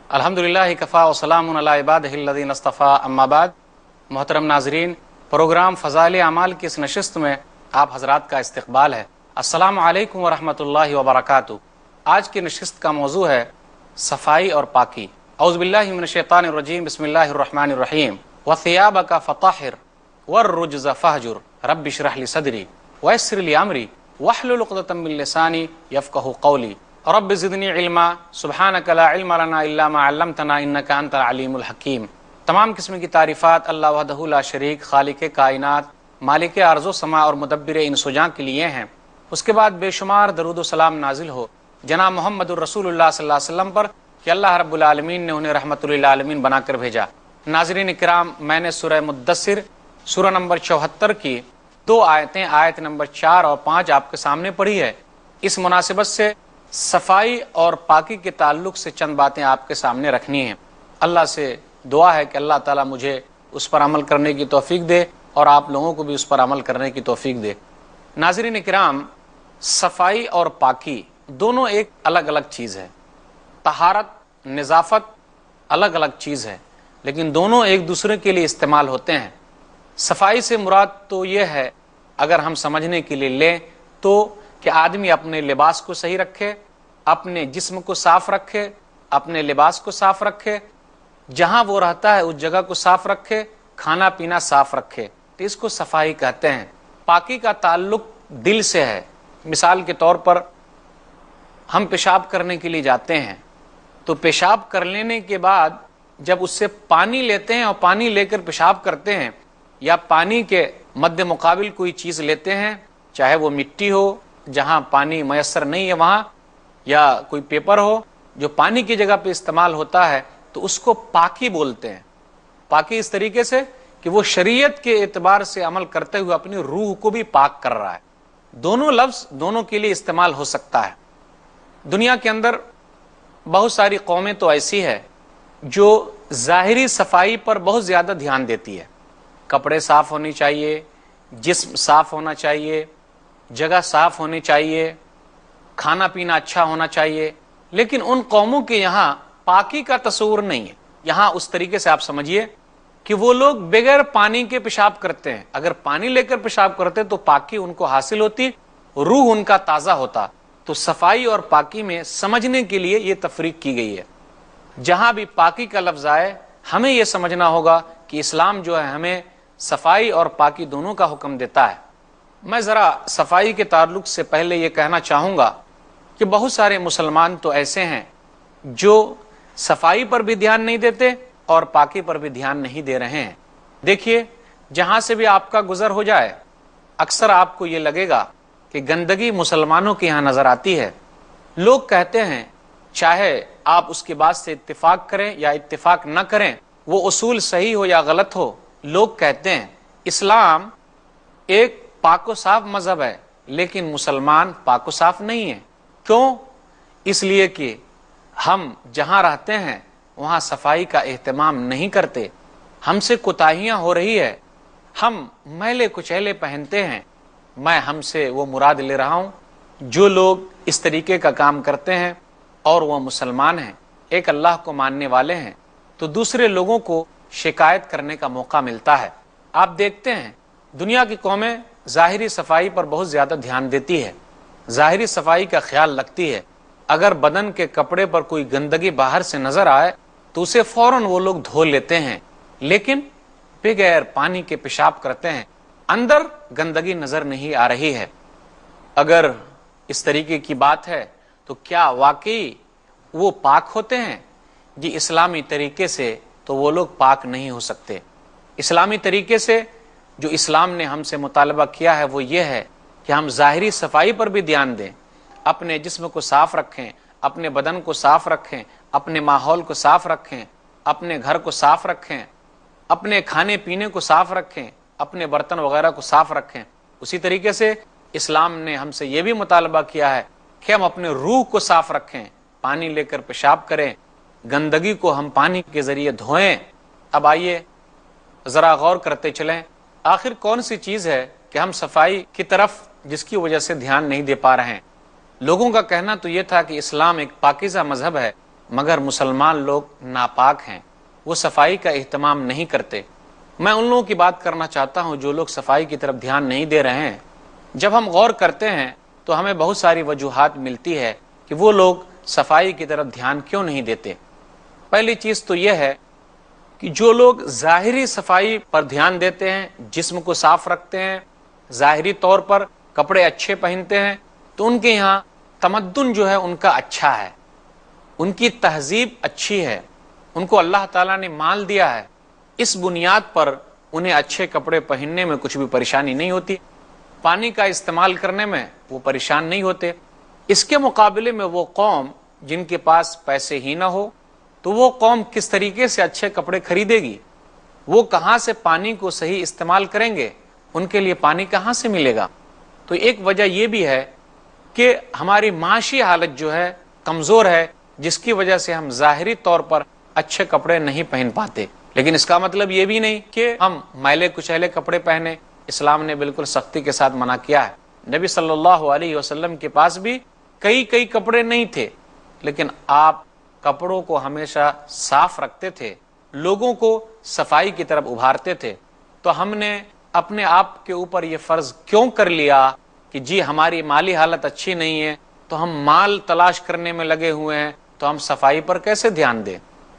الحمدللہ کفا وسلام علی عبادہ الذین اصطفیٰ اما بعد۔ محترم ناظرین، پروگرام فضائل اعمال کی اس نشست میں آپ حضرات کا استقبال ہے۔ السلام علیکم ورحمۃ اللہ وبرکاتہ۔ آج کی نشست کا موضوع ہے صفائی اور پاکی۔ اعوذ باللہ من الشیطان الرجیم، بسم اللہ الرحمن الرحیم۔ وثیابک فطہر والرجز فہجر رب اشرح لی صدری ویسر لی امری واحلل عقدۃ من لسانی یفقہوا قولی رب زدنی علما سبحانک لا علم لنا الا ما علمتنا انک انت العلیم الحکیم۔ تمام قسم کی تعریفات اللہ وحدہ لا شریک، خالق کائنات، مالک ارض و سماء اور مدبر انس و جاں کے لیے ہیں۔ اس کے بعد بے شمار درود و سلام نازل ہو جناب محمد الرسول اللہ صلی اللہ علیہ وسلم پر کہ اللہ رب العالمین نے انہیں رحمت للعالمین بنا کر بھیجا۔ ناظرین کرام، میں نے سورہ مدثر سورہ نمبر 74 کی 2 آیتیں، آیت نمبر 4 اور 5 آپ کے سامنے پڑھی ہے۔ اس مناسبت سے صفائی اور پاکی کے تعلق سے چند باتیں آپ کے سامنے رکھنی ہیں۔ اللہ سے دعا ہے کہ اللہ تعالیٰ مجھے اس پر عمل کرنے کی توفیق دے اور آپ لوگوں کو بھی اس پر عمل کرنے کی توفیق دے۔ ناظرین کرام، صفائی اور پاکی دونوں ایک الگ الگ چیز ہے۔ طہارت، نظافت الگ الگ چیز ہے، لیکن دونوں ایک دوسرے کے لیے استعمال ہوتے ہیں۔ صفائی سے مراد تو یہ ہے، اگر ہم سمجھنے کے لیے لیں تو کہ آدمی اپنے لباس کو صحیح رکھے، اپنے جسم کو صاف رکھے، اپنے لباس کو صاف رکھے، جہاں وہ رہتا ہے اس جگہ کو صاف رکھے، کھانا پینا صاف رکھے، تو اس کو صفائی کہتے ہیں۔ پاکی کا تعلق دل سے ہے۔ مثال کے طور پر ہم پیشاب کرنے کے لیے جاتے ہیں تو پیشاب کر لینے کے بعد جب اس سے پانی لیتے ہیں اور پانی لے کر پیشاب کرتے ہیں، یا پانی کے مد مقابل کوئی چیز لیتے ہیں، چاہے وہ مٹی ہو جہاں پانی میسر نہیں ہے وہاں، یا کوئی پیپر ہو جو پانی کی جگہ پہ استعمال ہوتا ہے، تو اس کو پاکی بولتے ہیں۔ پاکی اس طریقے سے کہ وہ شریعت کے اعتبار سے عمل کرتے ہوئے اپنی روح کو بھی پاک کر رہا ہے۔ دونوں لفظ دونوں کے لیے استعمال ہو سکتا ہے۔ دنیا کے اندر بہت ساری قومیں تو ایسی ہے جو ظاہری صفائی پر بہت زیادہ دھیان دیتی ہے۔ کپڑے صاف ہونے چاہیے، جسم صاف ہونا چاہیے، جگہ صاف ہونی چاہیے، کھانا پینا اچھا ہونا چاہیے، لیکن ان قوموں کے یہاں پاکی کا تصور نہیں ہے۔ یہاں اس طریقے سے آپ سمجھیے کہ وہ لوگ بغیر پانی کے پیشاب کرتے ہیں۔ اگر پانی لے کر پیشاب کرتے تو پاکی ان کو حاصل ہوتی، روح ان کا تازہ ہوتا۔ تو صفائی اور پاکی میں سمجھنے کے لیے یہ تفریق کی گئی ہے۔ جہاں بھی پاکی کا لفظ آئے ہمیں یہ سمجھنا ہوگا کہ اسلام جو ہے ہمیں صفائی اور پاکی دونوں کا حکم دیتا ہے۔ میں ذرا صفائی کے تعلق سے پہلے یہ کہنا چاہوں گا کہ بہت سارے مسلمان تو ایسے ہیں جو صفائی پر بھی دھیان نہیں دیتے اور پاکی پر بھی دھیان نہیں دے رہے ہیں۔ دیکھیے، جہاں سے بھی آپ کا گزر ہو جائے اکثر آپ کو یہ لگے گا کہ گندگی مسلمانوں کے یہاں نظر آتی ہے۔ لوگ کہتے ہیں، چاہے آپ اس کے بعد سے اتفاق کریں یا اتفاق نہ کریں، وہ اصول صحیح ہو یا غلط ہو، لوگ کہتے ہیں اسلام ایک پاک و صاف مذہب ہے، لیکن مسلمان پاک و صاف نہیں ہے۔ کیوں؟ اس لیے کہ ہم جہاں رہتے ہیں وہاں صفائی کا اہتمام نہیں کرتے، ہم سے کوتاہیاں ہو رہی ہے، ہم میلے کچیلے پہنتے ہیں۔ میں ہم سے وہ مراد لے رہا ہوں جو لوگ اس طریقے کا کام کرتے ہیں اور وہ مسلمان ہیں، ایک اللہ کو ماننے والے ہیں، تو دوسرے لوگوں کو شکایت کرنے کا موقع ملتا ہے۔ آپ دیکھتے ہیں دنیا کی قومیں ظاہری صفائی پر بہت زیادہ دھیان دیتی ہے، ظاہری صفائی کا خیال رکھتی ہے۔ اگر بدن کے کپڑے پر کوئی گندگی باہر سے نظر آئے تو اسے فوراً وہ لوگ دھو لیتے ہیں، لیکن بغیر پانی کے پیشاب کرتے ہیں، اندر گندگی نظر نہیں آ رہی ہے۔ اگر اس طریقے کی بات ہے تو کیا واقعی وہ پاک ہوتے ہیں؟ جی، اسلامی طریقے سے تو وہ لوگ پاک نہیں ہو سکتے۔ اسلامی طریقے سے جو اسلام نے ہم سے مطالبہ کیا ہے وہ یہ ہے کہ ہم ظاہری صفائی پر بھی دھیان دیں، اپنے جسم کو صاف رکھیں، اپنے بدن کو صاف رکھیں، اپنے ماحول کو صاف رکھیں، اپنے گھر کو صاف رکھیں، اپنے کھانے پینے کو صاف رکھیں، اپنے برتن وغیرہ کو صاف رکھیں۔ اسی طریقے سے اسلام نے ہم سے یہ بھی مطالبہ کیا ہے کہ ہم اپنے روح کو صاف رکھیں، پانی لے کر پیشاب کریں، گندگی کو ہم پانی کے ذریعے دھوئیں۔ اب آئیے ذرا غور کرتے چلیں، آخر کون سی چیز ہے کہ ہم صفائی کی طرف جس کی وجہ سے دھیان نہیں دے پا رہے ہیں۔ لوگوں کا کہنا تو یہ تھا کہ اسلام ایک پاکیزہ مذہب ہے، مگر مسلمان لوگ ناپاک ہیں، وہ صفائی کا اہتمام نہیں کرتے۔ میں ان لوگوں کی بات کرنا چاہتا ہوں جو لوگ صفائی کی طرف دھیان نہیں دے رہے ہیں۔ جب ہم غور کرتے ہیں تو ہمیں بہت ساری وجوہات ملتی ہے کہ وہ لوگ صفائی کی طرف دھیان کیوں نہیں دیتے۔ پہلی چیز تو یہ ہے کہ جو لوگ ظاہری صفائی پر دھیان دیتے ہیں، جسم کو صاف رکھتے ہیں، ظاہری طور پر کپڑے اچھے پہنتے ہیں، تو ان کے یہاں تمدن جو ہے ان کا اچھا ہے، ان کی تہذیب اچھی ہے، ان کو اللہ تعالیٰ نے مال دیا ہے، اس بنیاد پر انہیں اچھے کپڑے پہننے میں کچھ بھی پریشانی نہیں ہوتی، پانی کا استعمال کرنے میں وہ پریشان نہیں ہوتے۔ اس کے مقابلے میں وہ قوم جن کے پاس پیسے ہی نہ ہو، تو وہ قوم کس طریقے سے اچھے کپڑے خریدے گی؟ وہ کہاں سے پانی کو صحیح استعمال کریں گے؟ ان کے لیے پانی کہاں سے ملے گا؟ تو ایک وجہ یہ بھی ہے کہ ہماری معاشی حالت جو ہے کمزور ہے، جس کی وجہ سے ہم ظاہری طور پر اچھے کپڑے نہیں پہن پاتے۔ لیکن اس کا مطلب یہ بھی نہیں کہ ہم میلے کچیلے کپڑے پہنے۔ اسلام نے بالکل سختی کے ساتھ منع کیا ہے۔ نبی صلی اللہ علیہ وسلم کے پاس بھی کئی کپڑے نہیں تھے، لیکن آپ کپڑوں کو ہمیشہ صاف رکھتے تھے، لوگوں کو صفائی کی طرف ابھارتے تھے۔ تو ہم نے اپنے آپ کے اوپر یہ فرض کیوں کر لیا کہ جی ہماری مالی حالت اچھی نہیں ہے تو ہم مال تلاش کرنے میں لگے ہوئے ہیں، تو ہم صفائی پر کیسے دھیان دیں؟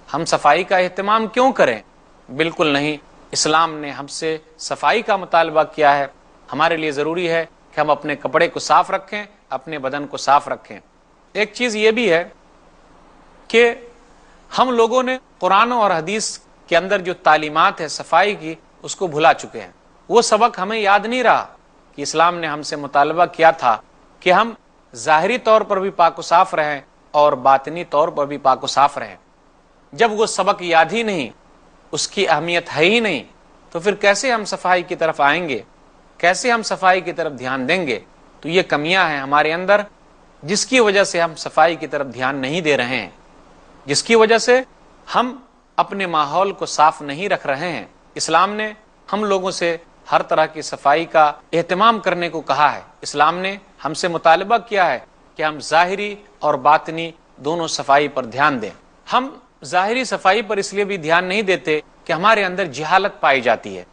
ہم صفائی کا اہتمام کیوں کریں؟ بالکل نہیں۔ اسلام نے ہم سے صفائی کا مطالبہ کیا ہے۔ ہمارے لیے ضروری ہے کہ ہم اپنے کپڑے کو صاف رکھیں، اپنے بدن کو صاف رکھیں۔ ایک چیز یہ بھی ہے کہ ہم لوگوں نے قرآن اور حدیث کے اندر جو تعلیمات ہے صفائی کی، اس کو بھلا چکے ہیں۔ وہ سبق ہمیں یاد نہیں رہا کہ اسلام نے ہم سے مطالبہ کیا تھا کہ ہم ظاہری طور پر بھی پاک و صاف رہیں اور باطنی طور پر بھی پاک و صاف رہیں۔ جب وہ سبق یاد ہی نہیں، اس کی اہمیت ہے ہی نہیں، تو پھر کیسے ہم صفائی کی طرف آئیں گے؟ کیسے ہم صفائی کی طرف دھیان دیں گے؟ تو یہ کمیاں ہیں ہمارے اندر، جس کی وجہ سے ہم صفائی کی طرف دھیان نہیں دے رہے ہیں، جس کی وجہ سے ہم اپنے ماحول کو صاف نہیں رکھ رہے ہیں۔ اسلام نے ہم لوگوں سے ہر طرح کی صفائی کا اہتمام کرنے کو کہا ہے۔ اسلام نے ہم سے مطالبہ کیا ہے کہ ہم ظاہری اور باطنی دونوں صفائی پر دھیان دیں۔ ہم ظاہری صفائی پر اس لیے بھی دھیان نہیں دیتے کہ ہمارے اندر جہالت پائی جاتی ہے۔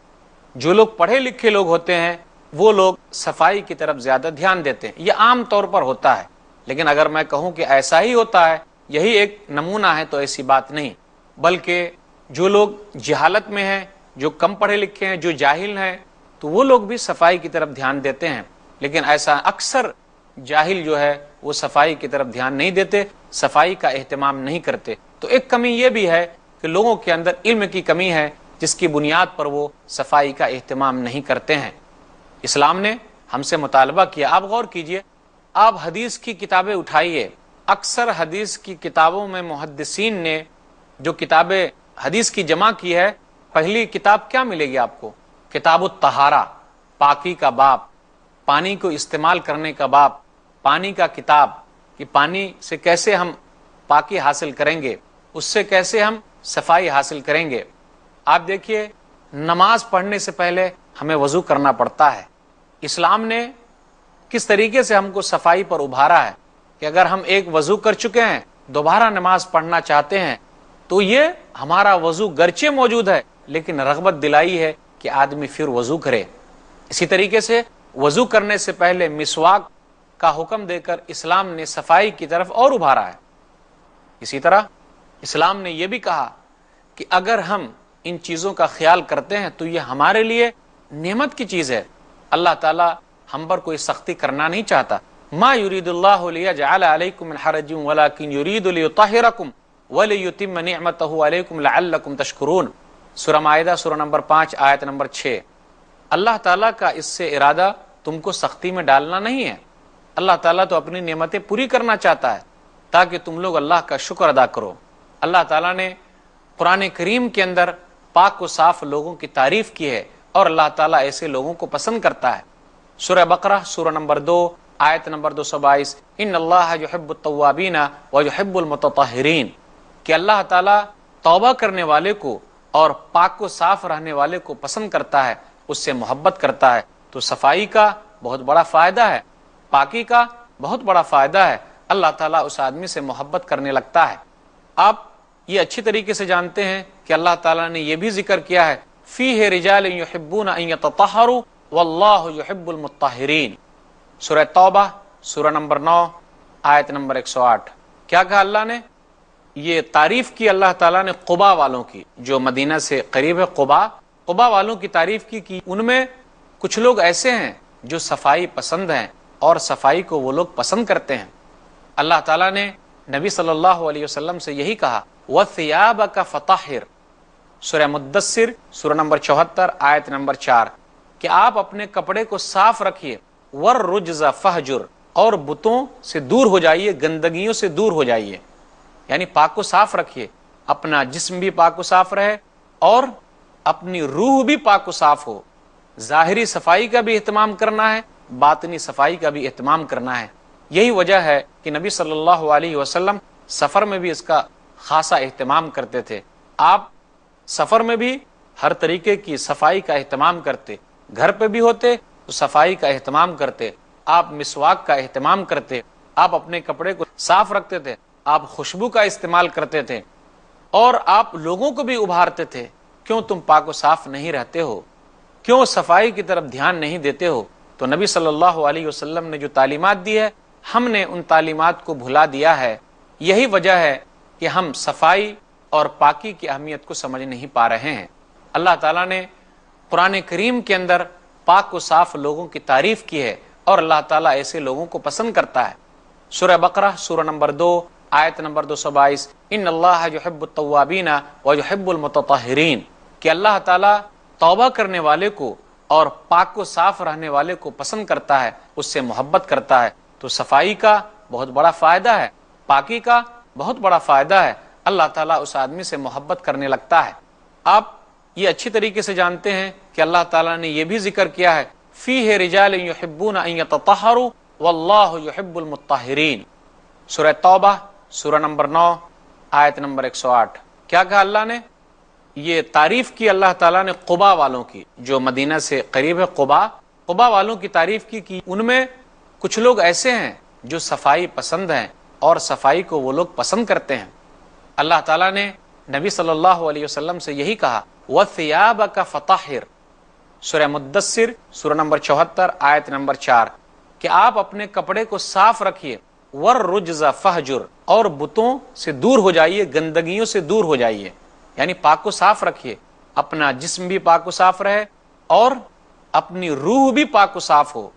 جو لوگ پڑھے لکھے لوگ ہوتے ہیں وہ لوگ صفائی کی طرف زیادہ دھیان دیتے ہیں، یہ عام طور پر ہوتا ہے۔ لیکن اگر میں کہوں کہ ایسا ہی ہوتا ہے، یہی ایک نمونہ ہے، تو ایسی بات نہیں، بلکہ جو لوگ جہالت میں ہیں، جو کم پڑھے لکھے ہیں، جو جاہل ہیں، تو وہ لوگ بھی صفائی کی طرف دھیان دیتے ہیں۔ لیکن ایسا اکثر جاہل جو ہے وہ صفائی کی طرف دھیان نہیں دیتے، صفائی کا اہتمام نہیں کرتے۔ تو ایک کمی یہ بھی ہے کہ لوگوں کے اندر علم کی کمی ہے، جس کی بنیاد پر وہ صفائی کا اہتمام نہیں کرتے ہیں۔ اسلام نے ہم سے مطالبہ کیا۔ آپ غور کیجئے، آپ حدیث کی کتابیں اٹھائیے، اکثر حدیث کی کتابوں میں محدثین نے جو کتابیں حدیث کی جمع کی ہے، پہلی کتاب کیا ملے گی آپ کو؟ کتاب الطہارہ، پاکی کا باب، پانی کو استعمال کرنے کا باب، پانی کا کتاب، کہ پانی سے کیسے ہم پاکی حاصل کریں گے، اس سے کیسے ہم صفائی حاصل کریں گے۔ آپ دیکھیے، نماز پڑھنے سے پہلے ہمیں وضو کرنا پڑتا ہے۔ اسلام نے کس طریقے سے ہم کو صفائی پر ابھارا ہے کہ اگر ہم ایک وضو کر چکے ہیں، دوبارہ نماز پڑھنا چاہتے ہیں، تو یہ ہمارا وضو گرچہ موجود ہے، لیکن رغبت دلائی ہے کہ آدمی پھر وضو کرے۔ اسی طریقے سے وضو کرنے سے پہلے مسواک کا حکم دے کر اسلام نے صفائی کی طرف اور ابھارا ہے۔ اسی طرح اسلام نے یہ بھی کہا کہ اگر ہم ان چیزوں کا خیال کرتے ہیں تو یہ ہمارے لیے نعمت کی چیز ہے۔ اللہ تعالی ہم پر کوئی سختی کرنا نہیں چاہتا۔ ما یرید اللہ لیجعل علیکم من حرج ولکن یرید لیطہرکم ولیتم نعمتہ علیکم لعلکم تشکرون، سورہ مائدہ سورہ نمبر 5 آیت نمبر 6۔ اللہ تعالیٰ کا اس سے ارادہ تم کو سختی میں ڈالنا نہیں ہے۔ اللہ تعالیٰ تو اپنی نعمتیں پوری کرنا چاہتا ہے تاکہ تم لوگ اللہ کا شکر ادا کرو۔ اللہ تعالیٰ نے قرآن کریم کے اندر پاک و صاف لوگوں کی تعریف کی ہے، اور اللہ تعالیٰ ایسے لوگوں کو پسند کرتا ہے۔ سورہ بقرہ سورہ نمبر 2 آیت نمبر 222، ان اللہ یحب التوابین ویحب المتطہرین، کہ اللہ تعالیٰ توبہ کرنے والے کو اور پاک و صاف رہنے والے کو پسند کرتا ہے، اس سے محبت کرتا ہے۔ تو صفائی کا بہت بڑا فائدہ ہے، پاکی کا بہت بڑا فائدہ ہے، اللہ تعالیٰ اس آدمی سے محبت کرنے لگتا ہے۔ آپ یہ اچھی طریقے سے جانتے ہیں کہ اللہ تعالیٰ نے یہ بھی ذکر کیا ہے فیہ رجال یحبون ان یتطہروا واللہ یحب المطہرین، سورہ توبہ سورہ نمبر 9 آیت نمبر 108۔ کیا کہا اللہ نے؟ یہ تعریف کی اللہ تعالیٰ نے قبا والوں کی، جو مدینہ سے قریب ہے قبا والوں کی تعریف کی کہ ان میں کچھ لوگ ایسے ہیں جو صفائی پسند ہیں اور صفائی کو وہ لوگ پسند کرتے ہیں۔ اللہ تعالیٰ نے نبی صلی اللہ علیہ وسلم سے یہی کہا وَثِيَابَكَ فَطَهِّرْ، سورہ مدثر سورہ نمبر 74 آیت نمبر 4، کہ آپ اپنے کپڑے کو صاف رکھیے، وَالرُّجْزَ فَهْجُرْ، اور بتوں سے دور ہو جائیے، گندگیوں سے دور ہو جائیے، یعنی پاک و صاف رکھیے، اپنا جسم بھی پاک و صاف رہے اور اپنی روح بھی پاک و صاف ہو۔ ظاہری صفائی کا بھی اہتمام کرنا ہے، باطنی صفائی کا بھی اہتمام کرنا ہے۔ یہی وجہ ہے کہ نبی صلی اللہ علیہ وسلم سفر میں بھی اس کا خاصا اہتمام کرتے تھے۔ آپ سفر میں بھی ہر طریقے کی صفائی کا اہتمام کرتے، گھر پہ بھی ہوتے تو صفائی کا اہتمام کرتے، آپ مسواک کا اہتمام کرتے، آپ اپنے کپڑے کو صاف رکھتے تھے، آپ خوشبو کا استعمال کرتے تھے، اور آپ لوگوں کو بھی ابھارتے تھے کیوں تم پاک و صاف نہیں رہتے ہو، کیوں صفائی کی طرف دھیان نہیں دیتے ہو۔ تو نبی صلی اللہ علیہ وسلم نے جو تعلیمات دی ہے ہم نے ان تعلیمات کو بھلا دیا ہے۔ یہی وجہ ہے کہ ہم صفائی اور پاکی کی اہمیت کو سمجھ نہیں پا رہے ہیں۔ اللہ تعالیٰ نے قرآن کریم کے اندر پاک و صاف لوگوں کی تعریف کی ہے اور اللہ تعالیٰ ایسے لوگوں کو پسند کرتا ہے۔ سورہ بقرہ سورہ نمبر 2 آیت نمبر 222، ان اللہ یحب التوابین ویحب المتطہرین، کہ اللہ تعالیٰ توبہ کرنے والے کو اور پاک و صاف رہنے والے کو پسند کرتا ہے، اس سے محبت کرتا ہے۔ تو صفائی کا بہت بڑا فائدہ ہے، پاکی کا بہت بڑا فائدہ ہے، اللہ تعالیٰ اس آدمی سے محبت کرنے لگتا ہے۔ آپ یہ اچھی طریقے سے جانتے ہیں کہ اللہ تعالیٰ نے یہ بھی ذکر کیا ہے فیہ رجال یحبون ان یتطہروا واللہ یحب المطہرین، سورہ توبہ سورہ نمبر 9 آیت نمبر 108۔ کیا کہا اللہ نے؟ یہ تعریف کی اللہ تعالیٰ نے قبا والوں کی، جو مدینہ سے قریب ہے قبا والوں کی تعریف کی کہ ان میں کچھ لوگ ایسے ہیں جو صفائی پسند ہیں اور صفائی کو وہ لوگ پسند کرتے ہیں۔ اللہ تعالیٰ نے نبی صلی اللہ علیہ وسلم سے یہی کہا وَثِيَابَكَ فَطَهِّرْ، سورہ مدثر سورہ نمبر 74 آیت نمبر 4، کہ آپ اپنے کپڑے کو صاف رکھیے، وَالرُّجْزَ فَهْجُرْ، اور بتوں سے دور ہو جائیے، گندگیوں سے دور ہو جائیے، یعنی پاک و صاف رکھیے، اپنا جسم بھی پاک و صاف رہے اور اپنی روح بھی پاک و صاف ہو۔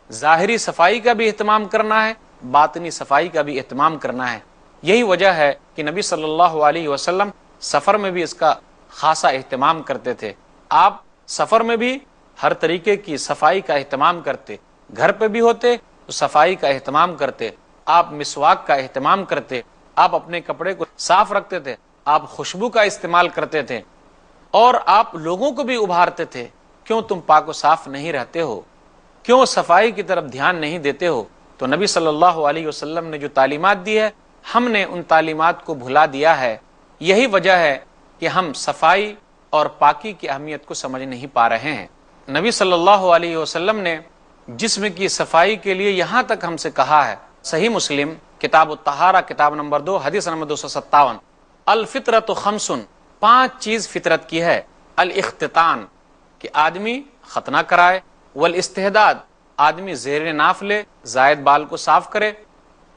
ظاہری صفائی کا بھی اہتمام کرنا ہے، باطنی صفائی کا بھی اہتمام کرنا ہے۔ یہی وجہ ہے کہ نبی صلی اللہ علیہ وسلم سفر میں بھی اس کا خاصا اہتمام کرتے تھے۔ آپ سفر میں بھی ہر طریقے کی صفائی کا اہتمام کرتے، گھر پہ بھی ہوتے تو صفائی کا اہتمام کرتے، آپ مسواک کا اہتمام کرتے، آپ اپنے کپڑے کو صاف رکھتے تھے، آپ خوشبو کا استعمال کرتے تھے، اور آپ لوگوں کو بھی ابھارتے تھے کیوں تم پاک و صاف نہیں رہتے ہو، کیوں صفائی کی طرف دھیان نہیں دیتے ہو۔ تو نبی صلی اللہ علیہ وسلم نے جو تعلیمات دی ہے ہم نے ان تعلیمات کو بھلا دیا ہے۔ یہی وجہ ہے کہ ہم صفائی اور پاکی کی اہمیت کو سمجھ نہیں پا رہے ہیں۔ نبی صلی اللہ علیہ وسلم نے جسم کی صفائی کے لیے یہاں تک ہم سے کہا ہے، صحیح مسلم کتاب الطہارہ کتاب نمبر 2 حدیث نمبر 257، الفطرۃ خمس، 5 چیز فطرت کی ہے، الاختتان، کہ آدمی ختنہ کرائے، والاستحداد، آدمی زیر ناف لے، زائد بال کو صاف کرے،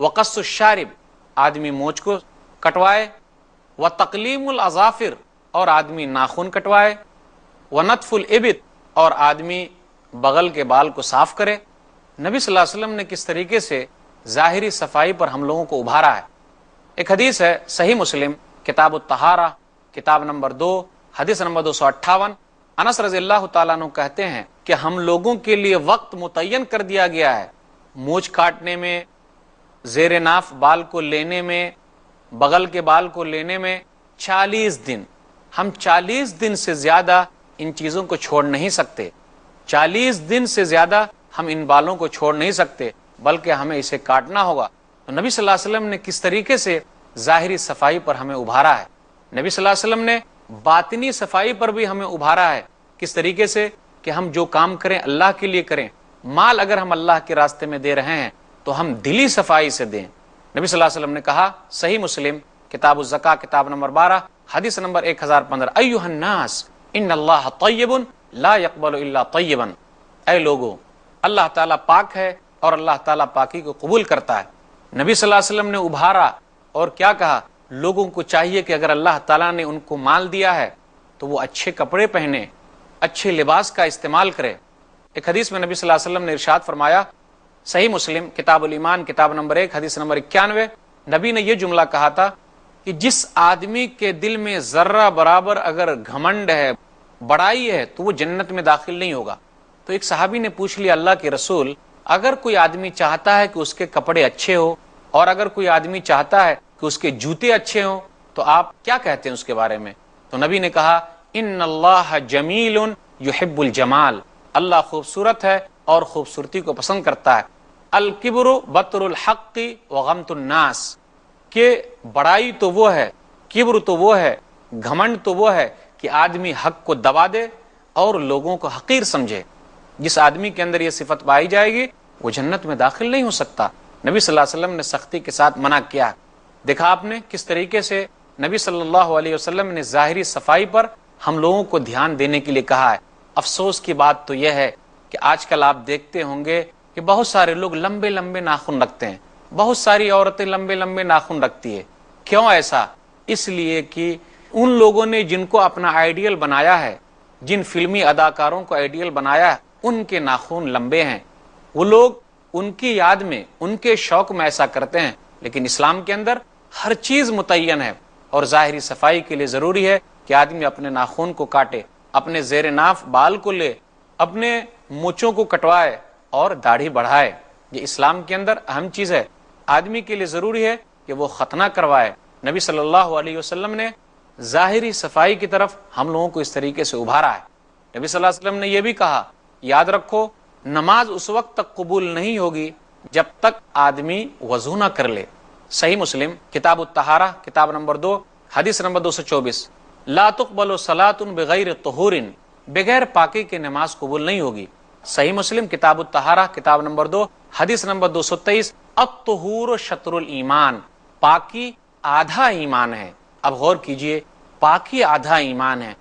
وقص الشارب، آدمی مونچھ کو کٹوائے، وتقلیم الاظافر، اور آدمی ناخن کٹوائے، ونتف الابط، اور آدمی بغل کے بال کو صاف کرے۔ نبی صلی اللہ علیہ وسلم نے کس طریقے سے ظاہری صفائی پر ہم لوگوں کو ابھارا ہے۔ ایک حدیث ہے صحیح مسلم کتاب الطہارہ کتاب نمبر 2 حدیث نمبر 258، انس رضی اللہ تعالیٰ عنہ کہتے ہیں کہ ہم لوگوں کے لیے وقت متعین کر دیا گیا ہے، مونچھ کاٹنے میں، زیر ناف بال کو لینے میں، بغل کے بال کو لینے میں 40 دن۔ ہم 40 دن سے زیادہ ان چیزوں کو چھوڑ نہیں سکتے، 40 دن سے زیادہ ہم ان بالوں کو چھوڑ نہیں سکتے، بلکہ ہمیں اسے کاٹنا ہوگا۔ تو نبی صلی اللہ علیہ وسلم نے کس طریقے سے ظاہری صفائی پر ہمیں ابھارا ہے، نبی صلی اللہ علیہ وسلم نے باطنی صفائی پر بھی ہمیں ابھارا ہے۔ کس طریقے سے؟ کہ ہم جو کام کریں اللہ کے لیے کریں، مال اگر ہم اللہ کے راستے میں دے رہے ہیں تو ہم دلی صفائی سے دیں۔ نبی صلی اللہ علیہ وسلم نے کہا صحیح مسلم کتاب الزکاة کتاب نمبر 12 حدیث نمبر 1015، ایھا الناس ان اللہ طیب لا يقبل الا طیبا، اے لوگو اللہ تعالیٰ پاک ہے اور اللہ تعالیٰ پاکی کو قبول کرتا ہے۔ نبی صلی اللہ علیہ وسلم نے ابھارا اور کیا کہا؟ لوگوں کو چاہیے کہ اگر اللہ تعالیٰ نے ان کو مال دیا ہے تو وہ اچھے کپڑے پہنے، اچھے لباس کا استعمال کرے۔ ایک حدیث میں نبی صلی اللہ علیہ وسلم نے ارشاد فرمایا، صحیح مسلم کتاب الایمان کتاب نمبر 1 حدیث نمبر 91، نبی نے یہ جملہ کہا تھا کہ جس آدمی کے دل میں ذرہ برابر اگر گھمنڈ ہے، بڑائی ہے، تو وہ جنت میں داخل نہیں ہوگا۔ تو ایک صحابی نے پوچھ لیا، اللہ کے رسول اگر کوئی آدمی چاہتا ہے کہ اس کے کپڑے اچھے ہو اور اگر کوئی آدمی چاہتا ہے کہ اس کے جوتے اچھے ہوں تو آپ کیا کہتے ہیں اس کے بارے میں؟ تو نبی نے کہا، ان اللہ جمیل یحب الجمال، اللہ خوبصورت ہے اور خوبصورتی کو پسند کرتا ہے۔ الکبر بطر الحق وغمط الناس، کہ بڑائی تو وہ ہے، کبر تو وہ ہے، گھمنڈ تو وہ ہے کہ آدمی حق کو دبا دے اور لوگوں کو حقیر سمجھے۔ جس آدمی کے اندر یہ صفت پائی جائے گی وہ جنت میں داخل نہیں ہو سکتا۔ نبی صلی اللہ علیہ وسلم نے سختی کے ساتھ منع کیا۔ دیکھا آپ نے کس طریقے سے نبی صلی اللہ علیہ وسلم نے ظاہری صفائی پر ہم لوگوں کو دھیان دینے کے لیے کہا ہے۔ افسوس کی بات تو یہ ہے کہ آج کل آپ دیکھتے ہوں گے کہ بہت سارے لوگ لمبے لمبے ناخن رکھتے ہیں، بہت ساری عورتیں لمبے لمبے ناخن رکھتی ہے۔ کیوں ایسا؟ اس لیے کہ ان لوگوں نے جن کو اپنا آئیڈیل بنایا ہے، جن فلمی اداکاروں کو آئیڈیل بنایا ہے، ان کے ناخن لمبے ہیں۔ وہ لوگ ان کی یاد میں، ان کے شوق میں ایسا کرتے ہیں، لیکن اسلام کے اندر ہر چیز متعین ہے اور ظاہری صفائی کے لیے ضروری ہے کہ آدمی اپنے ناخن کو کاٹے، اپنے زیر ناف بال کو لے، اپنے مونچھوں کو کٹوائے اور داڑھی بڑھائے۔ یہ اسلام کے اندر اہم چیز ہے۔ آدمی کے لیے ضروری ہے کہ وہ ختنہ کروائے۔ نبی صلی اللہ علیہ وسلم نے ظاہری صفائی کی طرف ہم لوگوں کو اس طریقے سے ابھارا ہے۔ نبی صلی اللہ علیہ وسلم نے یہ بھی کہا، یاد رکھو نماز اس وقت تک قبول نہیں ہوگی جب تک آدمی وضو نہ کر لے۔ صحیح مسلم کتاب الطہارہ کتاب نمبر 2 حدیث نمبر 224، لا تقبل صلاۃ بغیر طہور، بغیر پاکی کے نماز قبول نہیں ہوگی۔ صحیح مسلم کتاب الطہارہ کتاب نمبر 2 حدیث نمبر 223، الطہور شطر الایمان، پاکی آدھا ایمان ہے۔ اب غور کیجئے، پاکی آدھا ایمان ہے۔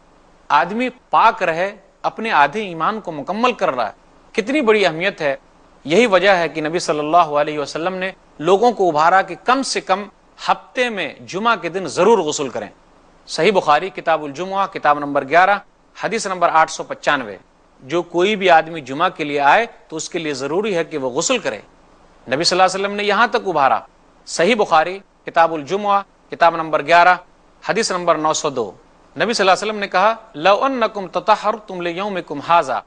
آدمی پاک رہے، اپنے آدھے ایمان کو مکمل کر رہا ہے، کتنی بڑی اہمیت ہے۔ یہی وجہ ہے کہ نبی صلی اللہ علیہ وسلم نے لوگوں کو ابھارا کہ کم سے کم ہفتے میں جمعہ کے دن ضرور غسل کریں۔ صحیح بخاری کتاب الجمعہ کتاب نمبر 11 حدیث نمبر 895، جو کوئی بھی آدمی جمعہ کے لیے آئے تو اس کے لیے ضروری ہے کہ وہ غسل کرے۔ نبی صلی اللہ علیہ وسلم نے یہاں تک ابھارا۔ صحیح بخاری کتاب الجمعہ کتاب نمبر 11 حدیث نمبر 902، نبی صلی اللہ علیہ وسلم نے کہا، لو انکم تطہرتم لیومکم ھذا،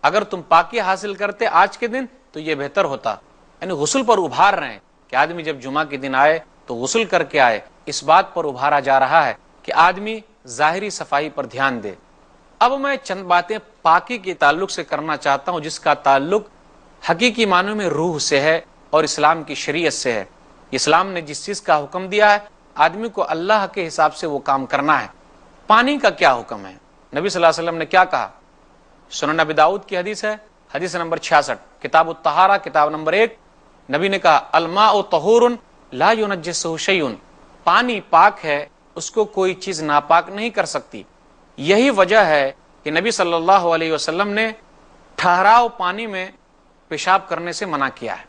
اگر تم پاکی حاصل کرتے آج کے دن تو یہ بہتر ہوتا۔ یعنی غسل پر ابھار رہے ہیں کہ آدمی جب جمعہ کے دن آئے تو غسل کر کے آئے۔ اس بات پر ابھارا جا رہا ہے کہ آدمی ظاہری صفائی پر دھیان دے۔ اب میں چند باتیں پاکی کے تعلق سے کرنا چاہتا ہوں جس کا تعلق حقیقی معنوں میں روح سے ہے اور اسلام کی شریعت سے ہے۔ اسلام نے جس چیز کا حکم دیا ہے آدمی کو اللہ کے حساب سے وہ کام کرنا ہے۔ پانی کا کیا حکم ہے؟ نبی صلی اللہ علیہ وسلم نے کیا کہا؟ سنن ابی داؤد کی حدیث ہے، حدیث نمبر 66 کتاب الطہارہ کتاب نمبر 1، نبی نے کہا، الماء طہور لا ينجسہ شیء، پانی پاک ہے، اس کو کوئی چیز ناپاک نہیں کر سکتی۔ یہی وجہ ہے کہ نبی صلی اللہ علیہ وسلم نے ٹھہراؤ پانی میں پیشاب کرنے سے منع کیا ہے۔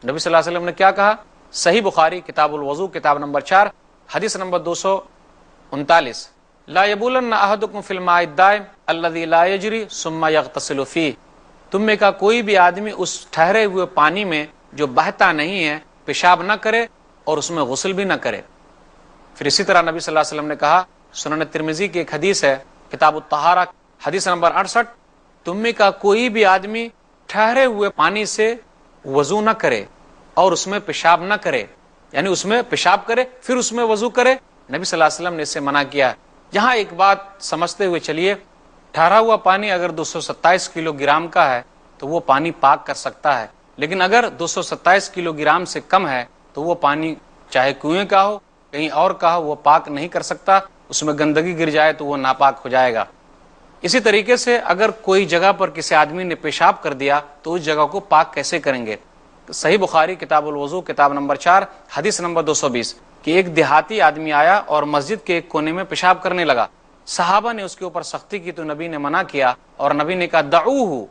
نبی صلی اللہ علیہ وسلم نے کیا کہا؟ صحیح بخاری کتاب الوضو کتاب نمبر 4 حدیث نمبر 239، لا یبولن احدکم فی الماء الدائم الذی لا یجری ثم یغتسل فیہ، تم میں کا کوئی بھی آدمی اس ٹھہرے ہوئے پانی میں جو بہتا نہیں ہے پیشاب نہ کرے اور اس میں غسل بھی نہ کرے۔ پھر اسی طرح نبی صلی اللہ علیہ وسلم نے کہا، سنن ترمذی کی ایک حدیث ہے کتاب الطہارہ حدیث نمبر 68، تم میں کا کوئی بھی آدمی ٹھہرے ہوئے پانی سے وضو نہ کرے اور اس میں پیشاب نہ کرے، یعنی اس میں پیشاب کرے پھر اس میں وضو کرے۔ نبی صلی اللہ علیہ وسلم نے اس سے منع کیا۔ یہاں ایک بات سمجھتے ہوئے چلیے، ٹھہرا ہوا پانی اگر 227 کلو گرام کا ہے تو وہ پانی پاک کر سکتا ہے، لیکن اگر 227 کلو گرام سے کم ہے تو وہ پانی چاہے کنویں کا ہو کہیں اور کا ہو وہ پاک نہیں کر سکتا، اس میں گندگی گر جائے تو وہ ناپاک ہو جائے گا۔ اسی طریقے سے اگر کوئی جگہ پر کسی آدمی نے پیشاب کر دیا تو اس جگہ کو پاک کیسے کریں گے؟ صحیح بخاری کتاب الوضو کتاب نمبر 4 حدیث نمبر 220، کہ ایک دیہاتی آدمی آیا اور مسجد کے ایک کونے میں پیشاب کرنے لگا. صحابہ نے اس کے اوپر سختی کی تو نبی نے منع کیا اور نبی نے کہا دعوہ،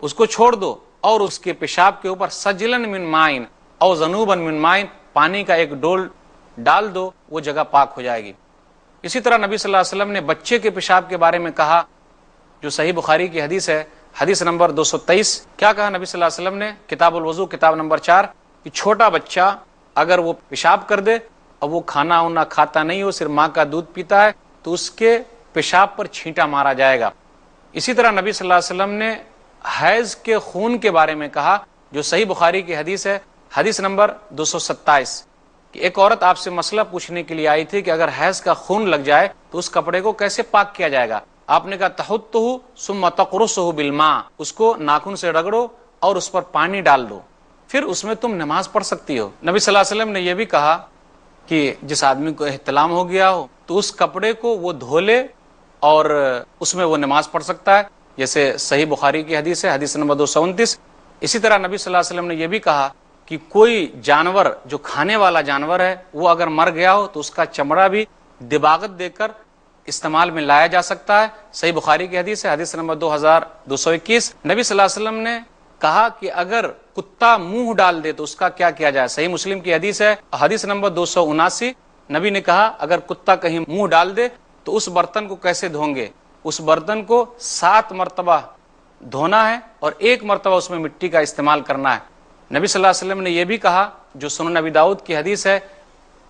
اس کو چھوڑ دو، اور اس کے پیشاب کے اوپر سجلن من مائن او ذنوبن من مائن، پانی کا ایک ڈول ڈال دو، وہ جگہ پاک ہو جائے گی. اسی طرح نبی صلی اللہ علیہ وسلم نے بچے کے پیشاب کے بارے میں کہا، جو صحیح بخاری کی حدیث ہے، حدیث نمبر 223. کیا کہا نبی صلی اللہ علیہ وسلم نے؟ کتاب الوضو کتاب نمبر 4 کہ چھوٹا بچہ اگر وہ پیشاب کر دے اور وہ کھانا وانا کھاتا نہیں ہو، صرف ماں کا دودھ پیتا ہے، تو اس کے پیشاب پر چھینٹا مارا جائے گا. اسی طرح نبی صلی اللہ علیہ وسلم نے حیض کے خون کے بارے میں کہا، جو صحیح بخاری کی حدیث ہے، حدیث نمبر 227 کہ ایک عورت آپ سے مسئلہ پوچھنے کے لیے آئی تھی کہ اگر حیض کا خون لگ جائے تو اس کپڑے کو کیسے پاک کیا جائے گا. آپ نے کہا تحطہ ثم تقرصہ بالماء، اس کو ناخن سے رگڑو اور اس پر پانی ڈال دو، پھر اس میں تم نماز پڑھ سکتی ہو. نبی صلی اللہ علیہ وسلم نے یہ بھی کہا کہ جس آدمی کو احتلام ہو گیا ہو تو اس کپڑے کو وہ دھو لے اور اس میں وہ نماز پڑھ سکتا ہے، جیسے صحیح بخاری کی حدیث ہے، حدیث نمبر 229. اسی طرح نبی صلی اللہ علیہ وسلم نے یہ بھی کہا کہ کوئی جانور جو کھانے والا جانور ہے وہ اگر مر گیا ہو تو اس کا چمڑا بھی دباغت دے کر استعمال میں لایا جا سکتا ہے. صحیح بخاری کی حدیث ہے، حدیث نمبر 2221. نبی صلی اللہ علیہ وسلم نے کہا کہ اگر کتا منہ ڈال دے تو اس کا کیا کیا جائے. صحیح مسلم کی حدیث ہے، حدیث نمبر 279. نبی نے کہا اگر کتا کہیں منہ ڈال دے تو اس برتن کو کیسے دھوں گے؟ اس برتن کو 7 مرتبہ دھونا ہے اور 1 مرتبہ اس میں مٹی کا استعمال کرنا ہے. نبی صلی اللہ علیہ وسلم نے یہ بھی کہا، جو سنن نبی داؤد کی حدیث ہے،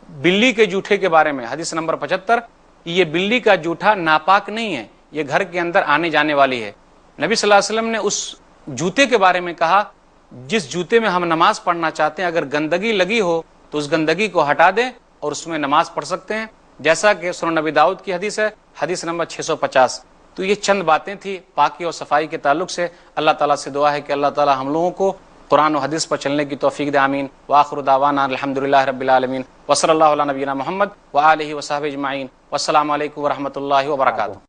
بلی کے جوٹے کے بارے میں، حدیث نمبر 75. یہ بلی کا جوٹا ناپاک نہیں ہے، یہ گھر کے اندر آنے جانے والی ہے. نبی صلی اللہ علیہ وسلم نے اس جوتے کے بارے میں کہا، جس جوتے میں ہم نماز پڑھنا چاہتے ہیں اگر گندگی لگی ہو تو اس گندگی کو ہٹا دیں اور اس میں نماز پڑھ سکتے ہیں، جیسا کہ سنن نبی داؤد کی حدیث ہے، حدیث نمبر 650. تو یہ چند باتیں تھی پاکی اور صفائی کے تعلق سے. اللہ تعالیٰ سے دعا ہے کہ اللہ تعالیٰ ہم لوگوں کو قرآن و حدیث پر چلنے کی توفیق دے. آمین. وآخر دعوانا الحمدللہ رب العالمین وصلی اللہ علی نبینا محمد وآلہ وصحبہ اجمعین. والسلام علیکم ورحمۃ اللہ وبرکاتہ.